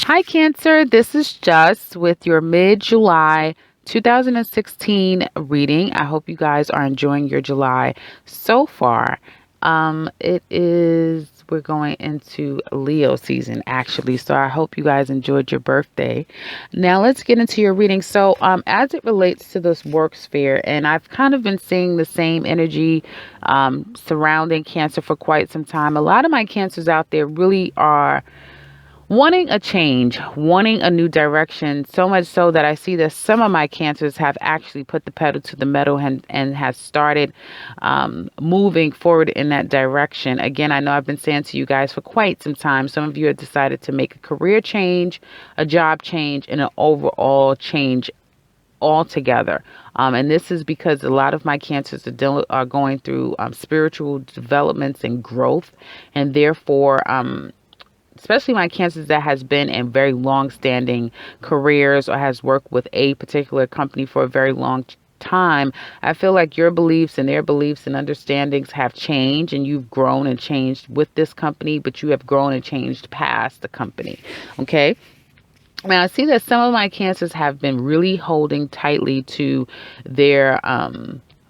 Hi, Cancer. This is Just with your mid July 2016 reading. I hope you guys are enjoying your July so far. We're going into Leo season actually. So I hope you guys enjoyed your birthday. Now let's get into your reading. As it relates to this work sphere, and I've kind of been seeing the same energy surrounding Cancer for quite some time. A lot of my Cancers out there really are wanting a change, wanting a new direction, so much so that I see that some of my Cancers have actually put the pedal to the metal and has started moving forward in that direction. Again, I know I've been saying to you guys for quite some time, some of you have decided to make a career change, a job change, and an overall change altogether. And this is because a lot of my Cancers are going through spiritual developments and growth, and therefore, especially my Cancers that has been in very long-standing careers or has worked with a particular company for a very long time. I feel like your beliefs and their beliefs and understandings have changed, and you've grown and changed with this company, but you have grown and changed past the company. Okay. Now I see that some of my Cancers have been really holding tightly to their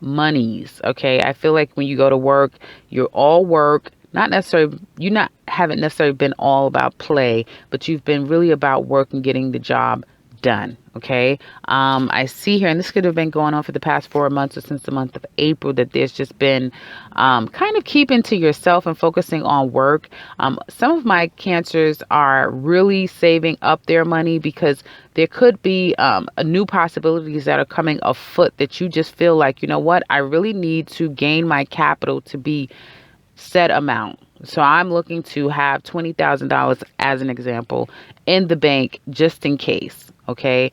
monies. Okay. I feel like when you go to work, you're all work, not necessarily, you not haven't necessarily been all about play, but you've been really about work and getting the job done. Okay. I see here, and this could have been going on for the past 4 months or since the month of April, that there's just been kind of keeping to yourself and focusing on work. Some of my Cancers are really saving up their money because there could be new possibilities that are coming afoot that you just feel like, you know what, I really need to gain my capital to be set amount. So I'm looking to have $20,000 as an example in the bank just in case. Okay.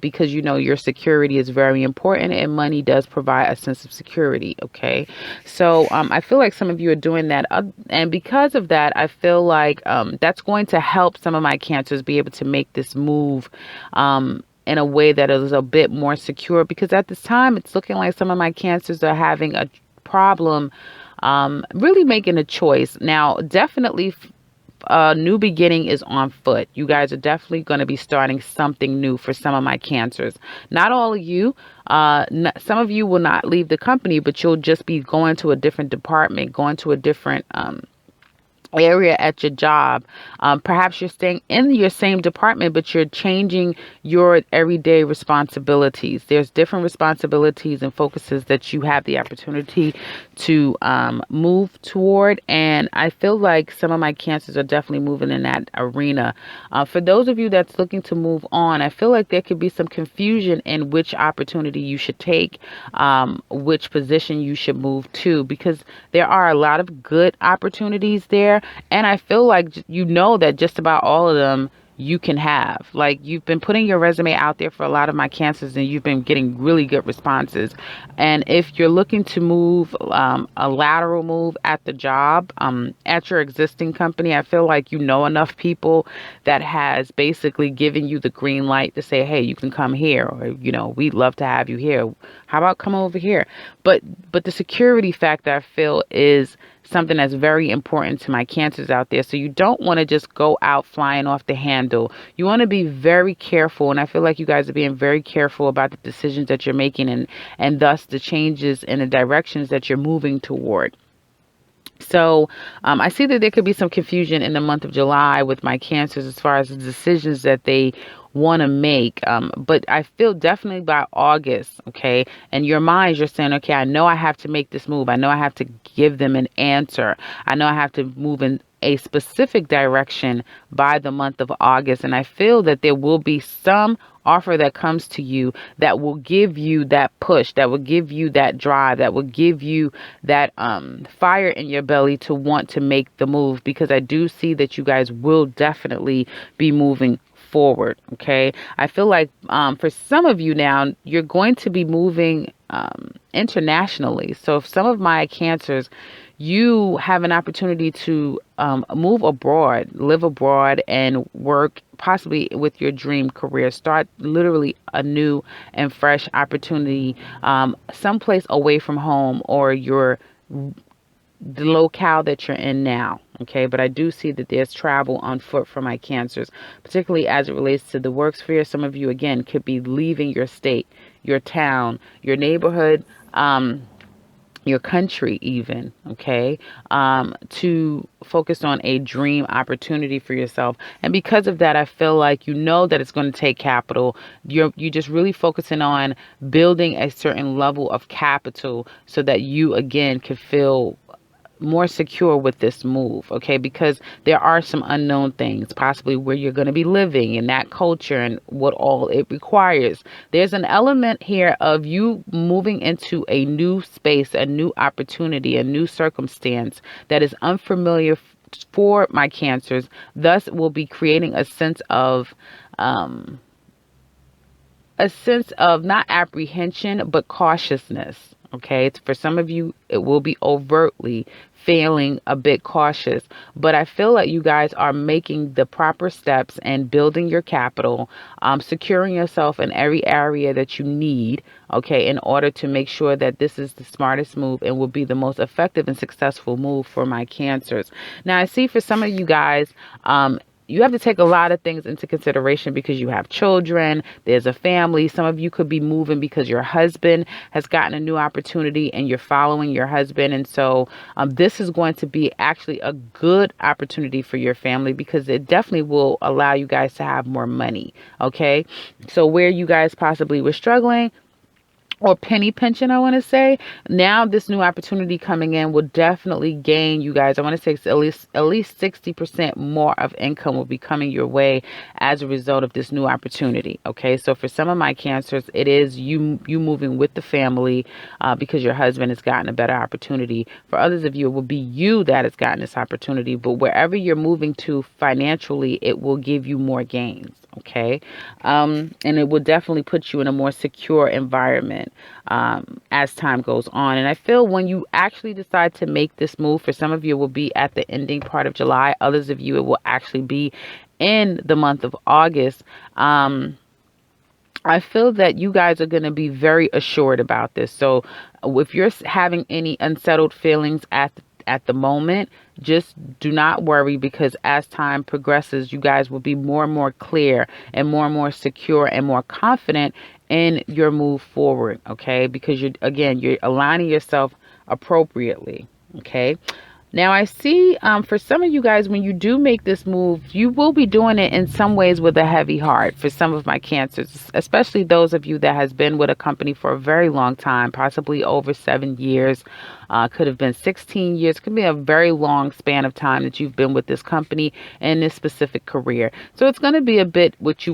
Because you know your security is very important and money does provide a sense of security. Okay. I feel like some of you are doing that. And because of that, I feel like that's going to help some of my Cancers be able to make this move. In a way that is a bit more secure, because at this time it's looking like some of my Cancers are having a problem really making a choice. Now, definitely a new beginning is on foot. You guys are definitely going to be starting something new for some of my Cancers. Not all of you. Some of you will not leave the company, but you'll just be going to a different department, going to a different area at your job. Perhaps you're staying in your same department, but you're changing your everyday responsibilities. There's different responsibilities and focuses that you have the opportunity to move toward. And I feel like some of my Cancers are definitely moving in that arena. For those of you that's looking to move on, I feel like there could be some confusion in which opportunity you should take, which position you should move to, because there are a lot of good opportunities there. And I feel like you know that just about all of them you can have. Like, you've been putting your resume out there for a lot of my Cancers and you've been getting really good responses. And if you're looking to move a lateral move at the job, at your existing company, I feel like you know enough people that has basically given you the green light to say, hey, you can come here, or, you know, we'd love to have you here. How about come over here? But the security factor, I feel, is something that's very important to my Cancers out there. So you don't want to just go out flying off the handle. You want to be very careful. And I feel like you guys are being very careful about the decisions that you're making, and thus the changes and the directions that you're moving toward. I see that there could be some confusion in the month of July with my Cancers as far as the decisions that they want to make. But I feel definitely by August, okay, and your minds, you're saying, okay, I know I have to make this move. I know I have to give them an answer. I know I have to move in a specific direction by the month of August. And I feel that there will be some offer that comes to you that will give you that push, that will give you that drive, that will give you that fire in your belly to want to make the move, because I do see that you guys will definitely be moving forward. Okay. I feel like for some of you now, you're going to be moving internationally. So if some of my Cancers, you have an opportunity to move abroad, live abroad, and work possibly with your dream career. Start literally a new and fresh opportunity someplace away from home, or your the locale that you're in now. Okay, but I do see that there's travel on foot for my cancers, particularly as it relates to the work sphere. Some of you, again, could be leaving your state, your town, your neighborhood, your country, even, okay, to focus on a dream opportunity for yourself. And because of that, I feel like you know that it's going to take capital. You just really focusing on building a certain level of capital so that you, again, can feel more secure with this move, okay? Because there are some unknown things, possibly where you're going to be living in that culture and what all it requires. There's an element here of you moving into a new space, a new opportunity, a new circumstance that is unfamiliar for my cancers. Thus, will be creating a sense of not apprehension, but cautiousness. Okay. It's, for some of you, it will be overtly feeling a bit cautious, but I feel like you guys are making the proper steps and building your capital, securing yourself in every area that you need. Okay. In order to make sure that this is the smartest move and will be the most effective and successful move for my cancers. Now, I see for some of you guys, you have to take a lot of things into consideration because you have children, there's a family. Some of you could be moving because your husband has gotten a new opportunity and you're following your husband. And so this is going to be actually a good opportunity for your family because it definitely will allow you guys to have more money. Okay. So where you guys possibly were struggling, or penny pinching, I want to say, now this new opportunity coming in will definitely gain you guys. I want to say it's at least 60% more of income will be coming your way as a result of this new opportunity. Okay, so for some of my cancers, it is you moving with the family because your husband has gotten a better opportunity. For others of you, it will be you that has gotten this opportunity. But wherever you're moving to financially, it will give you more gains. Okay. And it will definitely put you in a more secure environment as time goes on. And I feel when you actually decide to make this move, for some of you, it will be at the ending part of July. Others of you, it will actually be in the month of August. I feel that you guys are going to be very assured about this. So if you're having any unsettled feelings at the moment, just do not worry, because as time progresses, you guys will be more and more clear and more secure and more confident in your move forward. Okay. Because you're aligning yourself appropriately. Okay. Now, I see for some of you guys, when you do make this move, you will be doing it in some ways with a heavy heart. For some of my cancers, especially those of you that has been with a company for a very long time, possibly over 7 years, could have been 16 years, could be a very long span of time that you've been with this company and this specific career. So it's going to be a bit what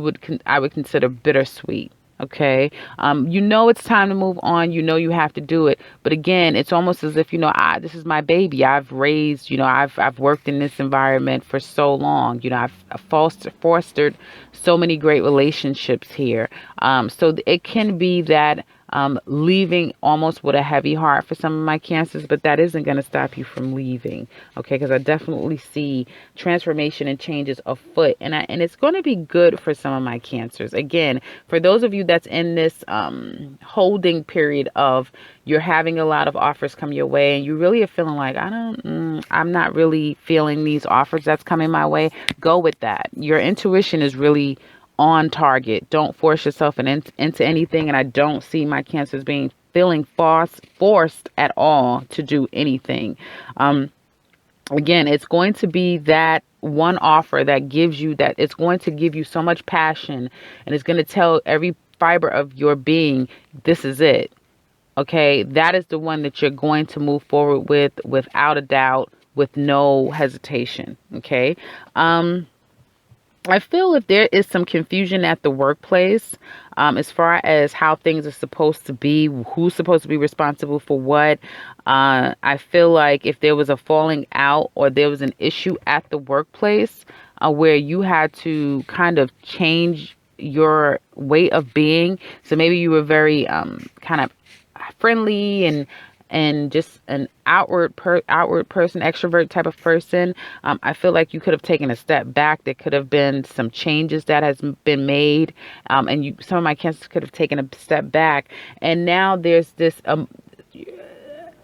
I would consider bittersweet. Okay. It's time to move on. You have to do it. But again, it's almost as if, this is my baby. I've raised, I've worked in this environment for so long. I've fostered so many great relationships here. So it can be that leaving almost with a heavy heart for some of my cancers, but that isn't going to stop you from leaving. Okay. Because I definitely see transformation and changes afoot, and it's going to be good for some of my cancers. Again, for those of you that's in this holding period of you're having a lot of offers come your way and you really are feeling like, I'm not really feeling these offers that's coming my way, go with that. Your intuition is really on target. Don't force yourself into anything. And I don't see my cancers feeling forced at all to do anything. Again, it's going to be that one offer that it's going to give you so much passion, and it's going to tell every fiber of your being, this is it. Okay. That is the one that you're going to move forward with without a doubt, with no hesitation. Okay. I feel if there is some confusion at the workplace, as far as how things are supposed to be, who's supposed to be responsible for what, I feel like if there was a falling out or there was an issue at the workplace where you had to kind of change your way of being. So maybe you were very kind of friendly and just an outward person, extrovert type of person. I feel like you could have taken a step back. There could have been some changes that has been made. And some of my cancers could have taken a step back. And now there's this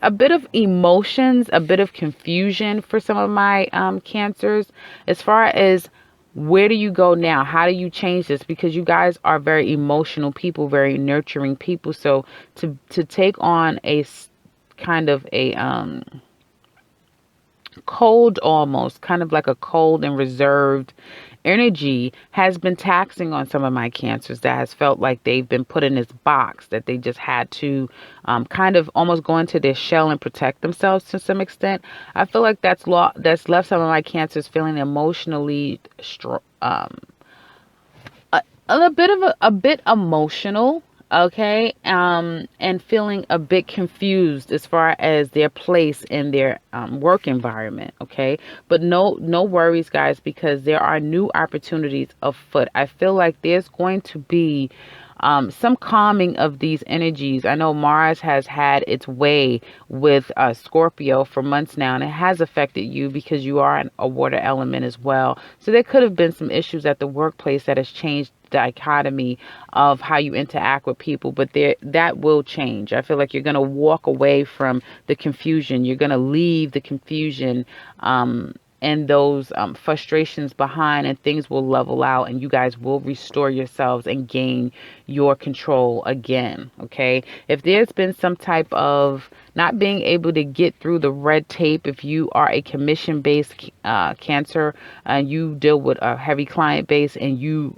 a bit of emotions, a bit of confusion for some of my cancers as far as where do you go now? How do you change this? Because you guys are very emotional people, very nurturing people. So to take on kind of a cold, almost kind of like a cold and reserved energy has been taxing on some of my cancers, that has felt like they've been put in this box that they just had to kind of almost go into their shell and protect themselves to some extent. I feel like that's left some of my cancers feeling emotionally a bit of a bit emotional, okay, and feeling a bit confused as far as their place in their work environment, okay. But no worries, guys, because there are new opportunities afoot. I feel like there's going to be some calming of these energies. I know Mars has had its way with Scorpio for months now, and it has affected you because you are a water element as well. So there could have been some issues at the workplace that has changed the dichotomy of how you interact with people, but that will change. I feel like you're going to walk away from the confusion. You're going to leave the confusion and those frustrations behind, and things will level out, and you guys will restore yourselves and gain your control again. Okay, if there's been some type of not being able to get through the red tape, if you are a commission based cancer and you deal with a heavy client base and you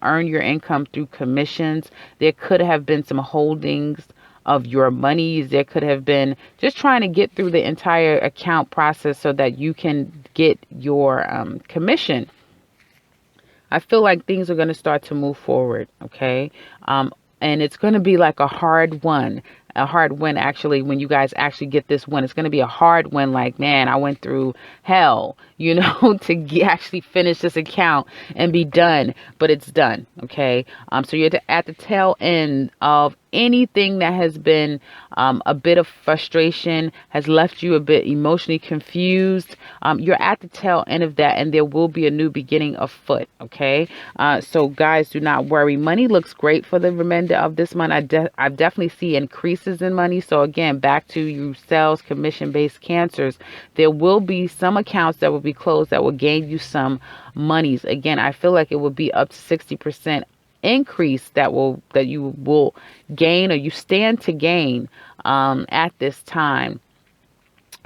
earn your income through commissions, there could have been some holdings of your monies. There could have been just trying to get through the entire account process so that you can get your commission. I feel like things are going to start to move forward, okay? And it's going to be like a hard win actually, when you guys actually get this win. It's going to be a hard win, like, man, I went through hell, to actually finish this account and be done, but it's done, okay? So you're at the tail end of anything that has been a bit of frustration, has left you a bit emotionally confused. You're at the tail end of that, and there will be a new beginning afoot, okay? So guys, do not worry. Money looks great for the remainder of this month. I definitely see increases in money. So again, back to you sales commission based cancers, there will be some accounts that will be closed that will gain you some monies. Again, I feel like it will be up to 60% increase that you will gain, or you stand to gain at this time.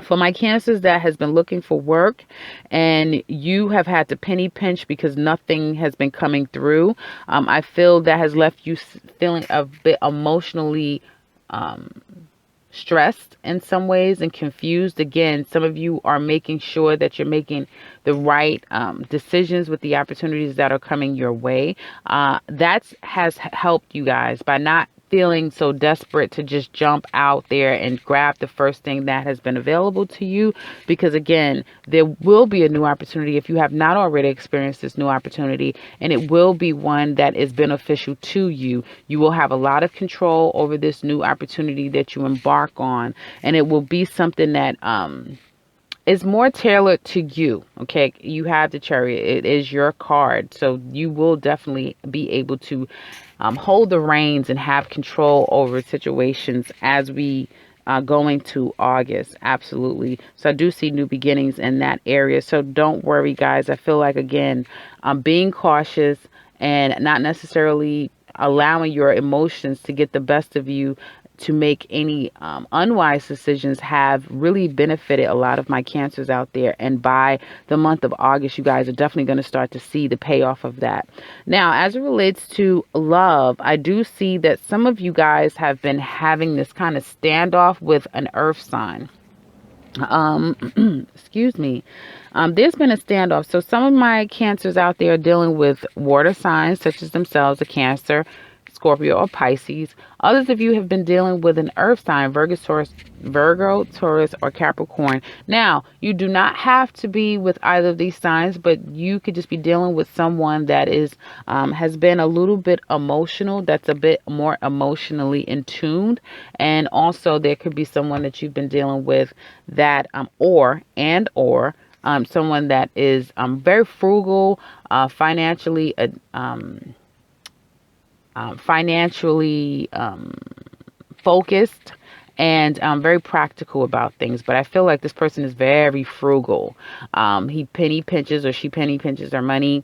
For my cancers that has been looking for work and you have had to penny pinch because nothing has been coming through, I feel that has left you feeling a bit emotionally stressed in some ways and confused. Again, some of you are making sure that you're making the right decisions with the opportunities that are coming your way. That has helped you guys by not feeling so desperate to just jump out there and grab the first thing that has been available to you, because again, there will be a new opportunity if you have not already experienced this new opportunity, and it will be one that is beneficial to you. You will have a lot of control over this new opportunity that you embark on, and it will be something that is more tailored to you. Okay, you have the Chariot. It is your card, so you will definitely be able to hold the reins and have control over situations as we go into August. Absolutely. So I do see new beginnings in that area. So don't worry, guys. I feel like, again, being cautious and not necessarily allowing your emotions to get the best of you to make any unwise decisions have really benefited a lot of my cancers out there. And by the month of August, you guys are definitely going to start to see the payoff of that. Now, as it relates to love, I do see that some of you guys have been having this kind of standoff with an earth sign. Excuse me. There's been a standoff. So some of my cancers out there are dealing with water signs such as themselves, a Cancer, Scorpio, or Pisces. Others of you have been dealing with an earth sign, Virgo, Taurus, or Capricorn. Now, you do not have to be with either of these signs, but you could just be dealing with someone that is has been a little bit emotional, that's a bit more emotionally in tuned. And also there could be someone that you've been dealing with that or someone that is very frugal, financially focused, and very practical about things. But I feel like this person is very frugal. He penny pinches, or she penny pinches their money.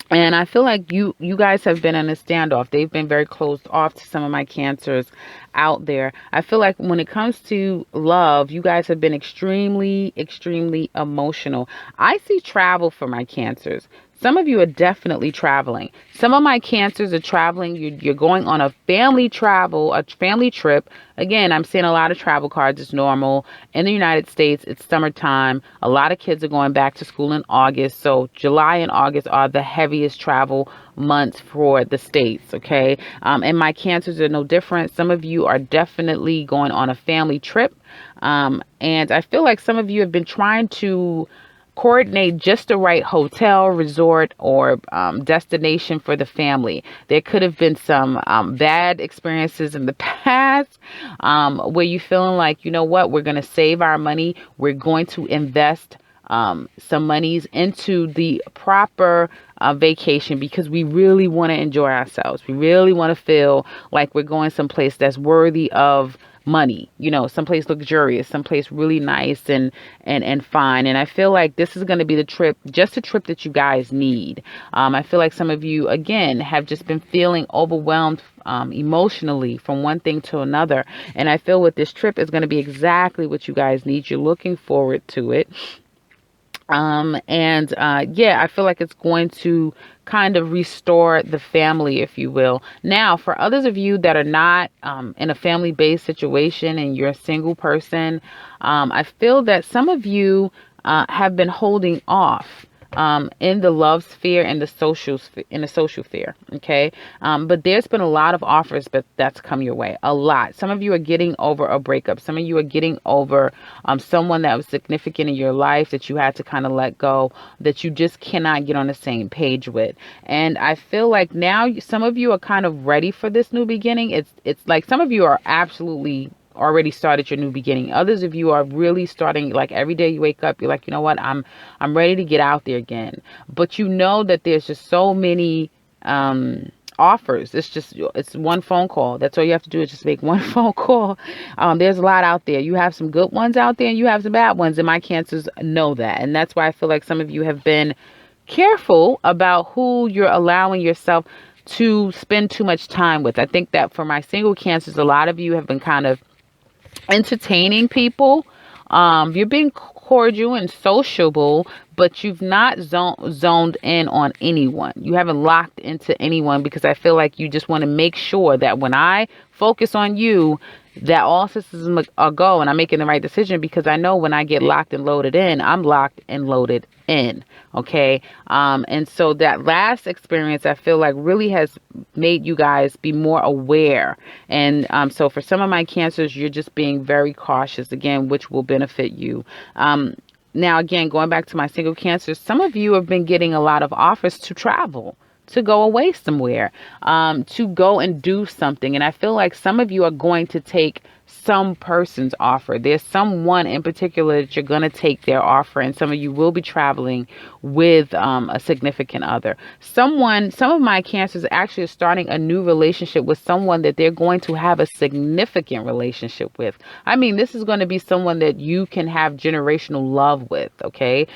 And I feel like you guys have been in a standoff. They've been very closed off to some of my cancers out there. I feel like when it comes to love, you guys have been extremely, extremely emotional. I see travel for my cancers. Some of you are definitely traveling. Some of my cancers are traveling. You're going on a family travel, a family trip. Again, I'm seeing a lot of travel cards. It's normal. In the United States, it's summertime. A lot of kids are going back to school in August. So July and August are the heaviest travel months for the States, okay? And my cancers are no different. Some of you are definitely going on a family trip. And I feel like some of you have been trying to coordinate just the right hotel, resort, or destination for the family. There could have been some bad experiences in the past where you feeling like, you know what, we're going to save our money. We're going to invest some monies into the proper vacation because we really want to enjoy ourselves. We really want to feel like we're going someplace that's worthy of money, someplace luxurious, someplace really nice and fine. And I feel like this is going to be the trip, just a trip that you guys need. I feel like some of you, again, have just been feeling overwhelmed emotionally from one thing to another. And I feel with this trip is going to be exactly what you guys need. You're looking forward to it. Yeah, I feel like it's going to kind of restore the family, if you will. Now, for others of you that are not in a family-based situation and you're a single person, I feel that some of you have been holding off in the love sphere and in the social sphere. Okay. But there's been a lot of offers, but that's come your way a lot. Some of you are getting over a breakup. Some of you are getting over someone that was significant in your life that you had to kind of let go, that you just cannot get on the same page with. And I feel like now some of you are kind of ready for this new beginning. It's like some of you are absolutely already started your new beginning. Others of you are really starting, like every day you wake up, you're like, you know what, I'm ready to get out there again. But you know that there's just so many offers. It's one phone call. That's all you have to do is just make one phone call. There's a lot out there. You have some good ones out there and you have some bad ones, and my cancers know that. And that's why I feel like some of you have been careful about who you're allowing yourself to spend too much time with. I think that for my single cancers, a lot of you have been kind of entertaining people. You're being cordial and sociable, but you've not zoned in on anyone. You haven't locked into anyone because I feel like you just want to make sure that when I focus on you, that all systems are go and I'm making the right decision, because I know when I get locked and loaded in, I'm locked and loaded in. Okay. And so that last experience, I feel like really has made you guys be more aware. And so for some of my cancers, you're just being very cautious again, which will benefit you. Now, again, going back to my single cancers, some of you have been getting a lot of offers to travel, to go away somewhere, to go and do something. And I feel like some of you are going to take some person's offer. There's someone in particular that you're going to take their offer, and some of you will be traveling with a significant other. Some of my cancers actually are starting a new relationship with someone that they're going to have a significant relationship with. I mean, this is going to be someone that you can have generational love with. Okay.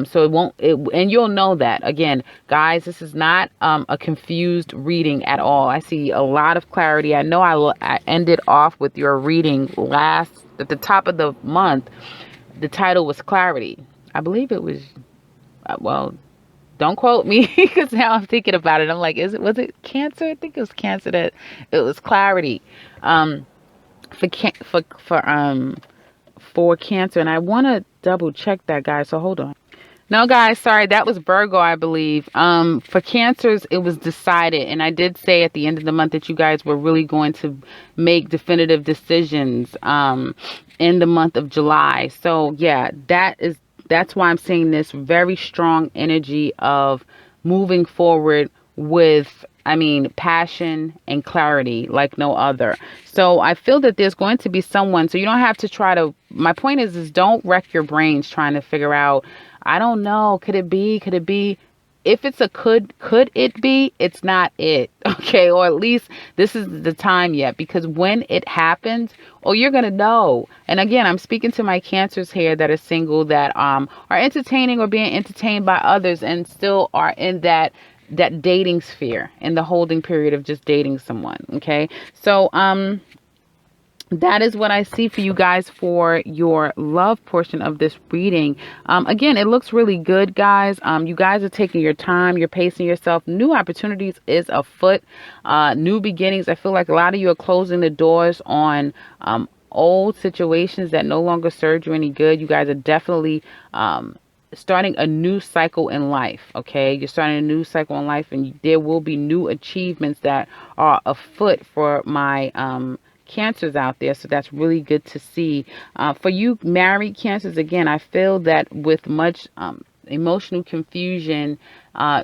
So and you'll know that. Again, guys, this is not a confused reading at all. I see a lot of clarity. I know I ended off with your reading at the top of the month. The title was Clarity. I believe it was, well, don't quote me because now I'm thinking about it. I'm like, was it Cancer? I think it was Cancer that it was Clarity for Cancer. And I want to double check that, guys. So hold on. No, guys, sorry, that was Virgo, I believe. For cancers, it was decided. And I did say at the end of the month that you guys were really going to make definitive decisions in the month of July. So, yeah, that's why I'm saying this very strong energy of moving forward with, passion and clarity like no other. So I feel that there's going to be someone, so you don't have to my point is don't wreck your brains trying to figure out, I don't know, could it be? if it's a could it be, it's not it. Okay, or at least this is the time yet, because when it happens, oh, you're gonna know. And again, I'm speaking to my cancers here that are single, that are entertaining or being entertained by others, and still are in that dating sphere, in the holding period of just dating someone. Okay, so that is what I see for you guys for your love portion of this reading. Again, it looks really good, guys. You guys are taking your time. You're pacing yourself. New opportunities is afoot. New beginnings. I feel like a lot of you are closing the doors on old situations that no longer serve you any good. You guys are definitely starting a new cycle in life. Okay, you're starting a new cycle in life, and there will be new achievements that are afoot for my cancers out there. So that's really good to see. For you married cancers, again, I feel that with much emotional confusion,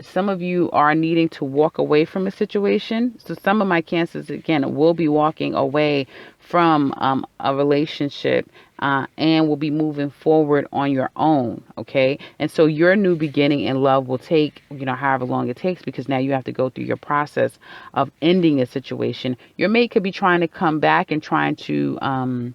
some of you are needing to walk away from a situation. So some of my cancers, again, will be walking away from a relationship, and will be moving forward on your own. Okay, and so your new beginning in love will take, however long it takes, because now you have to go through your process of ending a situation. Your mate could be trying to come back and trying to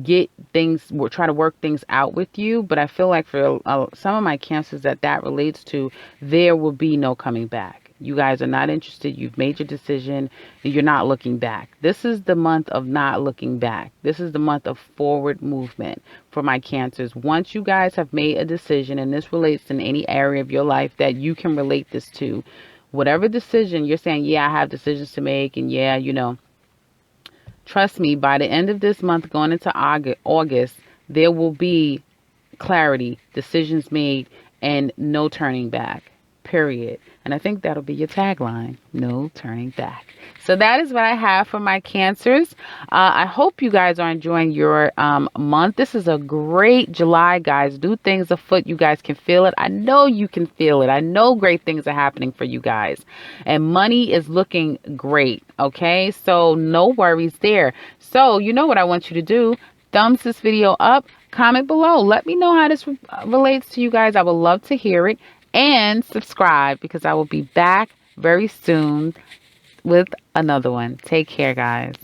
get things, try to work things out with you. But I feel like for some of my cancers that relates to, there will be no coming back. You guys are not interested. You've made your decision. You're not looking back. This is the month of not looking back. This is the month of forward movement for my cancers. Once you guys have made a decision, and this relates in any area of your life that you can relate this to, whatever decision you're saying, yeah, I have decisions to make, and yeah, trust me, by the end of this month, going into August, there will be clarity, decisions made, and no turning back, period. And I think that'll be your tagline, no turning back. So that is what I have for my cancers. I hope you guys are enjoying your month. This is a great July, guys. Do things afoot. You guys can feel it. I know you can feel it. I know great things are happening for you guys. And money is looking great. Okay, so no worries there. So you know what I want you to do. Thumbs this video up. Comment below. Let me know how this relates to you guys. I would love to hear it. And subscribe, because I will be back very soon with another one. Take care, guys.